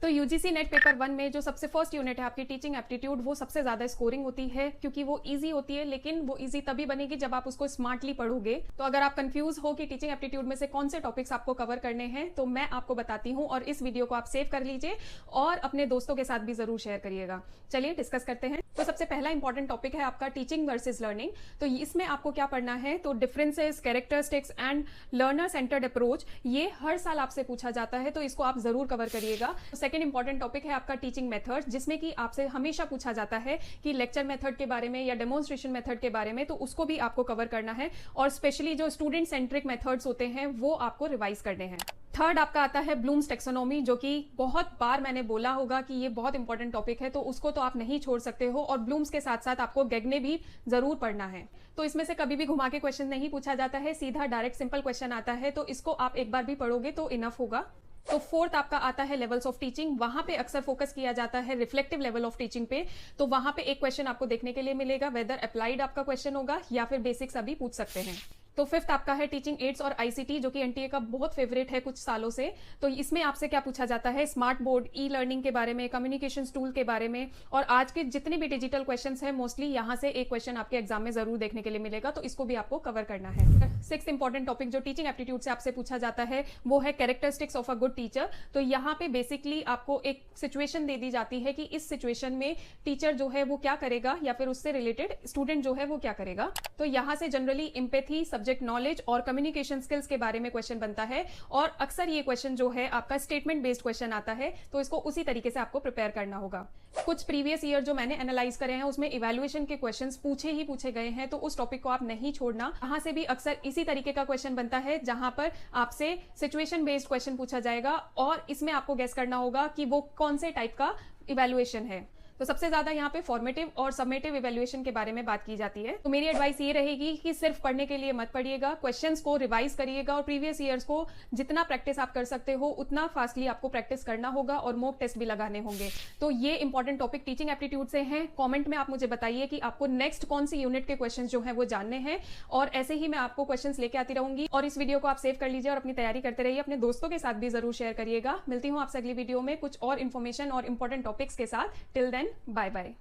तो UGC net paper 1 में जो सबसे फर्स्ट यूनिट है आपकी टीचिंग एप्टीट्यूड, वो सबसे ज्यादा स्कोरिंग होती है क्योंकि वो इजी होती है, लेकिन वो इजी तभी बनेगी जब आप उसको स्मार्टली पढ़ोगे। तो अगर आप कंफ्यूज हो कि टीचिंग एप्टीट्यूड में से कौन से टॉपिक्स आपको कवर करने हैं, तो मैं आपको बताती हूँ और इस वीडियो को आप सेव कर लीजिए और अपने दोस्तों के साथ भी जरूर शेयर करिएगा। चलिए डिस्कस करते हैं। तो सबसे पहला इंपॉर्टेंट टॉपिक है आपका टीचिंग वर्सेस लर्निंग। तो इसमें आपको क्या पढ़ना है, तो differences, characteristics and learner centred approach, ये हर साल आपसे पूछा जाता है, तो इसको आप जरूर कवर करिएगा। सेकंड इंपॉर्टेंट टॉपिक है आपका टीचिंग मेथड, जिसमें कि आपसे हमेशा पूछा जाता है कि लेक्चर मेथड के बारे में या डेमोन्स्ट्रेशन मेथड के बारे में, तो उसको भी आपको कवर करना है और स्पेशली जो स्टूडेंट सेंट्रिक मेथड्स होते हैं वो आपको रिवाइज करने हैं। थर्ड आपका आता है ब्लूम्स टेक्सोनॉमी, जो कि बहुत बार मैंने बोला होगा कि ये बहुत इंपॉर्टेंट टॉपिक है, तो उसको तो आप नहीं छोड़ सकते हो। और ब्लूम्स के साथ साथ आपको गेग्ने भी जरूर पढ़ना है। तो इसमें से कभी भी घुमा के क्वेश्चन नहीं पूछा जाता है, सीधा डायरेक्ट सिंपल क्वेश्चन आता है, तो इसको आप एक बार भी पढ़ोगे तो इनफ होगा। तो फोर्थ आपका आता है लेवल्स ऑफ टीचिंग। वहां पे अक्सर फोकस किया जाता है रिफ्लेक्टिव लेवल ऑफ टीचिंग पे। तो वहां पे एक क्वेश्चन आपको देखने के लिए मिलेगा, वेदर अप्लाइड आपका क्वेश्चन होगा या फिर बेसिक्स अभी पूछ सकते हैं। तो फिफ्थ आपका है टीचिंग एड्स और आईसीटी, जो कि एनटीए का बहुत फेवरेट है कुछ सालों से। तो इसमें आपसे क्या पूछा जाता है, स्मार्ट बोर्ड, ई लर्निंग के बारे में, कम्युनिकेशन टूल के बारे में, और आज के जितने भी डिजिटल क्वेश्चंस हैं मोस्टली यहां से एक क्वेश्चन आपके एग्जाम में जरूर देखने के लिए मिलेगा, तो इसको भी आपको कवर करना है। सिक्स्थ इंपॉर्टेंट टॉपिक जो टीचिंग एप्टीट्यूड से आपसे पूछा जाता है वो है characteristics of a good teacher. तो यहाँ पे बेसिकली आपको एक सिचुएशन दे दी जाती है कि इस सिचुएशन में टीचर जो है वो क्या करेगा या फिर उससे रिलेटेड स्टूडेंट जो है वो क्या करेगा। तो यहाँ से जनरली एम्पैथी, सब्जेक्ट नॉलेज और कम्युनिकेशन स्किल्स के बारे में क्वेश्चन बनता है, और अक्सर ये क्वेश्चन जो है आपका स्टेटमेंट बेस्ड क्वेश्चन आता है, तो इसको उसी तरीके से आपको प्रिपेयर करना होगा। कुछ प्रीवियस ईयर जो मैंने एनालाइज करे हैं उसमें इवैल्यूएशन के क्वेश्चंस पूछे ही पूछे गए हैं, तो उस टॉपिक को आप नहीं छोड़ना। वहां से भी अक्सर इसी तरीके का क्वेश्चन बनता है जहां पर आपसे सिचुएशन बेस्ड क्वेश्चन पूछा जाएगा और इसमें आपको गेस करना होगा कि वो कौन से टाइप का इवैल्यूएशन है। तो सबसे ज्यादा यहाँ पे फॉर्मेटिव और सबमेटिव इवैल्यूएशन के बारे में बात की जाती है। तो मेरी एडवाइस ये रहेगी कि सिर्फ पढ़ने के लिए मत पढ़िएगा, क्वेश्चंस को रिवाइज करिएगा और प्रीवियस ईयर्स को जितना प्रैक्टिस आप कर सकते हो उतना फास्टली आपको प्रैक्टिस करना होगा और मॉक टेस्ट भी लगाने होंगे। तो ये इंपॉर्टेंट टॉपिक टीचिंग एप्टीट्यूड से हैं। कॉमेंट में आप मुझे बताइए कि आपको नेक्स्ट कौन सी यूनिट के क्वेश्चन जो है वो जानने हैं, और ऐसे ही मैं आपको क्वेश्चन लेके आती रहूंगी। और इस वीडियो को आप सेव कर लीजिए और अपनी तैयारी करते रहिए, अपने दोस्तों के साथ भी जरूर शेयर करिएगा। मिलती हूँ आपसे अगली वीडियो में कुछ और इन्फॉर्मेशन और इंपॉर्टेंट टॉपिक्स के साथ। Till then, bye bye.